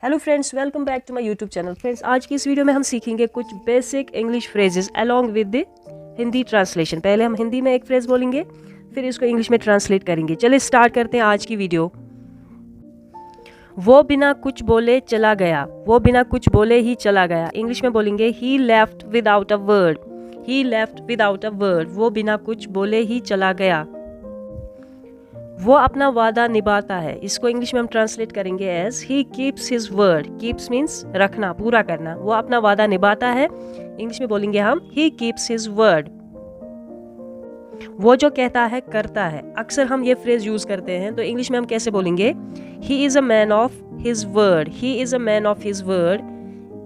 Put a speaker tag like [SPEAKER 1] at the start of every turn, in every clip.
[SPEAKER 1] Hello friends, welcome back to my YouTube channel. Friends, आज की इस वीडियो में हम सीखेंगे कुछ basic English phrases along with the Hindi translation. पहले हम हिंदी में एक फ्रेज बोलेंगे, फिर इसको इंग्लिश में ट्रांसलेट करेंगे। चलिए स्टार्ट करते हैं आज की वीडियो। वो बिना कुछ बोले चला गया। वो बिना कुछ बोले ही चला गया। इंग्लिश में बोलेंगे he left without a word. He left without a word. वो बिना कुछ बोले ही चला गया। वो अपना वादा निभाता है। इसको इंग्लिश में हम ट्रांसलेट करेंगे as he keeps his word. Keeps means रखना, पूरा करना। वो अपना वादा निभाता है। इंग्लिश में बोलेंगे हम ही कीप्स हिज वर्ड। वो जो कहता है करता है। अक्सर हम ये फ्रेज यूज करते हैं, तो इंग्लिश में हम कैसे बोलेंगे? He is a man of his word. He is a man of his word,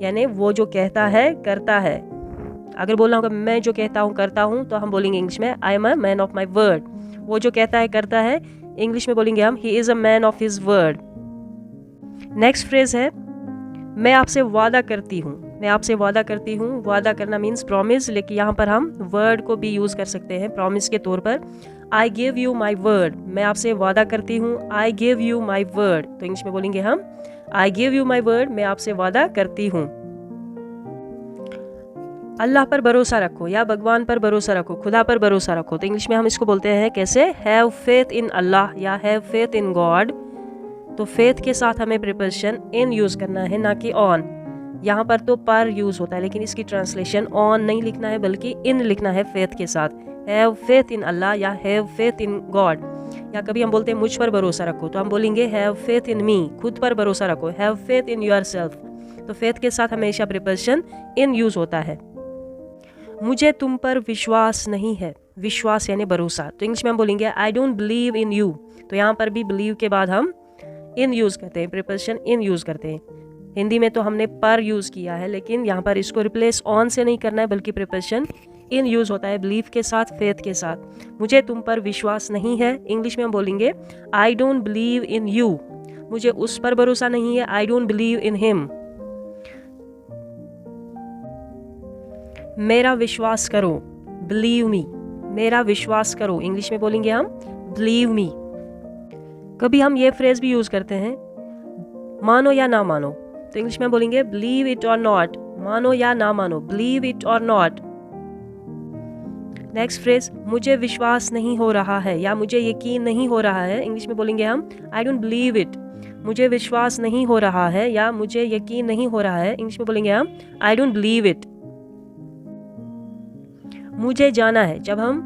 [SPEAKER 1] यानी वो जो कहता है करता है। अगर बोलना होगा मैं जो कहता हूँ करता हूँ, तो हम बोलेंगे इंग्लिश में I am a man of my word. वो जो कहता है करता है, इंग्लिश में बोलेंगे हम he is a man of his word. Next phrase है मैं आपसे वादा करती हूँ। मैं आपसे वादा करती हूँ। वादा करना मीन्स प्रॉमिस, लेकिन यहाँ पर हम वर्ड को भी यूज कर सकते हैं प्रॉमिस के तौर पर। I give you my word. मैं आपसे वादा करती हूँ। I give you my word, तो इंग्लिश में बोलेंगे हम I give you my word. मैं आपसे वादा करती हूँ। अल्लाह पर भरोसा रखो या भगवान पर भरोसा रखो, खुदा पर भरोसा रखो, तो इंग्लिश में हम इसको बोलते हैं कैसे? हैव फेथ इन अल्लाह या हैव फेथ इन गॉड। तो फेथ के साथ हमें प्रिपोजिशन इन यूज करना है, ना कि ऑन। यहाँ पर तो पर यूज होता है, लेकिन इसकी ट्रांसलेशन ऑन नहीं लिखना है बल्कि इन लिखना है फेथ के साथ। हैव फेथ इन अल्लाह या हैव फेथ इन गॉड। या कभी हम बोलते हैं मुझ पर भरोसा रखो, तो हम बोलेंगे हैव फेथ इन मी। खुद पर भरोसा रखो, हैव फेथ इन योरसेल्फ। तो फेथ के साथ हमेशा प्रिपोजिशन इन यूज होता है। मुझे तुम पर विश्वास नहीं है। विश्वास यानी भरोसा, तो इंग्लिश में हम बोलेंगे I don't believe in you. तो यहाँ पर भी बिलीव के बाद हम इन यूज करते हैं, प्रिपोजिशन इन यूज करते हैं। हिंदी में तो हमने पर यूज किया है, लेकिन यहाँ पर इसको रिप्लेस ऑन से नहीं करना है बल्कि प्रिपोजिशन इन यूज होता है बिलीव के साथ, फेथ के साथ। मुझे तुम पर विश्वास नहीं है। इंग्लिश में हम बोलेंगे I don't believe in you. मुझे उस पर भरोसा नहीं है। I don't believe in him. मेरा विश्वास करो, बिलीव मी। मेरा विश्वास करो, इंग्लिश में बोलेंगे हम बिलीव मी। कभी हम ये फ्रेज भी यूज करते हैं मानो या ना मानो, तो इंग्लिश में बोलेंगे बिलीव इट और नॉट। मानो या ना मानो, बिलीव इट और नॉट। नेक्स्ट फ्रेज मुझे विश्वास नहीं हो रहा है या मुझे यकीन नहीं हो रहा है। इंग्लिश में बोलेंगे हम आई डोंट बिलीव इट। मुझे विश्वास नहीं हो रहा है या मुझे यकीन नहीं हो रहा है, इंग्लिश में बोलेंगे हम आई डोंट बिलीव इट। मुझे जाना है। जब हम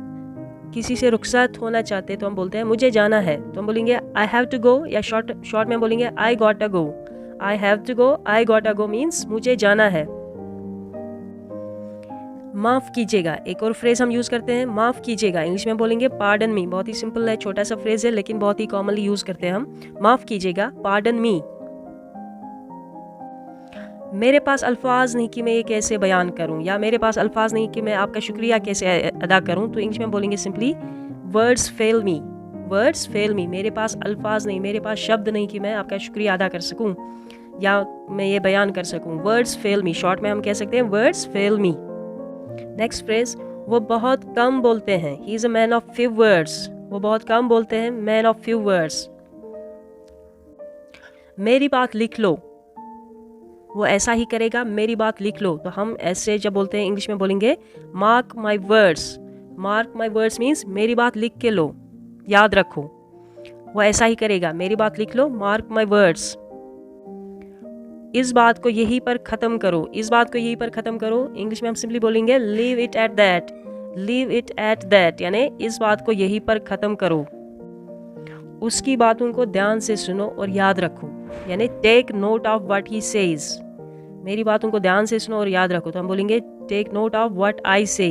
[SPEAKER 1] किसी से रुखसत होना चाहते हैं तो हम बोलते हैं मुझे जाना है, तो हम बोलेंगे आई हैव टू गो, या शॉर्ट में बोलेंगे I got to go. I have to go, I got to go means मुझे जाना है। माफ कीजिएगा, एक और फ्रेज हम यूज करते हैं माफ कीजिएगा। इंग्लिश में बोलेंगे पार्डन मी। बहुत ही सिंपल है, छोटा सा फ्रेज है, लेकिन बहुत ही कॉमनली यूज करते हैं हम। माफ कीजिएगा, पार्डन मी। मेरे पास अल्फाज नहीं कि मैं ये कैसे बयान करूं, या मेरे पास अल्फाज नहीं कि मैं आपका शुक्रिया कैसे अदा करूं, तो इंग्लिश में बोलेंगे सिंपली वर्ड्स फेल मी। वर्ड्स फेल मी। मेरे पास अल्फाज नहीं, मेरे पास शब्द नहीं कि मैं आपका शुक्रिया अदा कर सकूं या मैं ये बयान कर सकूं। वर्ड्स फेल मी। शॉर्ट में हम कह सकते हैं वर्ड्स फेल मी। नेक्स्ट फ्रेज वो बहुत कम बोलते हैं। He is a man of few words. वो बहुत कम बोलते हैं, मैन ऑफ फ्यू वर्ड्स। मेरी बात लिख लो। वो ऐसा ही करेगा, मेरी बात लिख लो। तो हम ऐसे जब बोलते हैं इंग्लिश में बोलेंगे mark my words. Mark my words means मेरी बात लिख के लो, याद रखो। वो ऐसा ही करेगा, मेरी बात लिख लो, मार्क माई वर्ड्स। इस बात को यहीं पर ख़त्म करो। इस बात को यहीं पर ख़त्म करो, इंग्लिश में हम सिंपली बोलेंगे leave it at that. Leave it at that यानी इस बात को यहीं पर ख़त्म करो। उसकी बातों को ध्यान से सुनो और याद रखो, यानी take note of what he says. मेरी बातों को ध्यान से सुनो और याद रखो, तो हम बोलेंगे take note of what I say.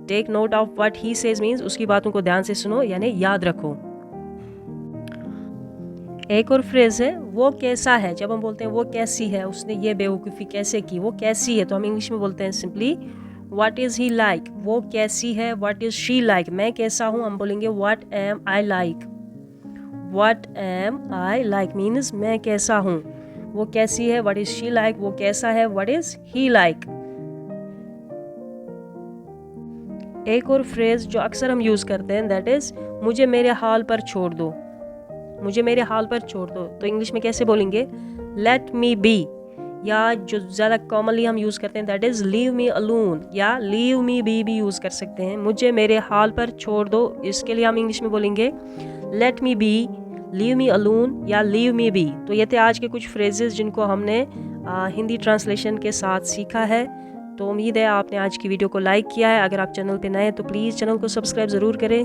[SPEAKER 1] Take note of what he says means उसकी बातों को ध्यान से सुनो यानी याद रखो। एक और फ्रेज है वो कैसा है। जब हम बोलते हैं वो कैसी है, उसने ये बेवकूफ़ी कैसे की, वो कैसी है, तो हम इंग्लिश में बोलते हैं simply what is he like. वो कैसी है, व्हाट इज़ शी लाइक। मैं कैसा हूँ, हम बोलेंगे what am I like. What am I like means मैं कैसा हूँ। वो कैसी है, what is she like। वो कैसा है, what is he like। एक और फ्रेज जो अक्सर हम यूज करते हैं दैट इज मुझे मेरे हाल पर छोड़ दो। मुझे मेरे हाल पर छोड़ दो, तो इंग्लिश में कैसे बोलेंगे लेट मी बी, या जो ज़्यादा कॉमनली हम यूज़ करते हैं that is leave me alone, या लीव मी बी भी यूज़ कर सकते हैं, मुझे मेरे हाल पर छोड़ दो। इसके लिए हम इंग्लिश में बोलेंगे let me be, leave me alone या लीव मी बी। तो ये थे आज के कुछ फ्रेजेस जिनको हमने हिंदी ट्रांसलेशन के साथ सीखा है। तो उम्मीद है आपने आज की वीडियो को लाइक किया है। अगर आप चैनल पे नए हैं तो प्लीज़ चैनल को सब्सक्राइब ज़रूर करें।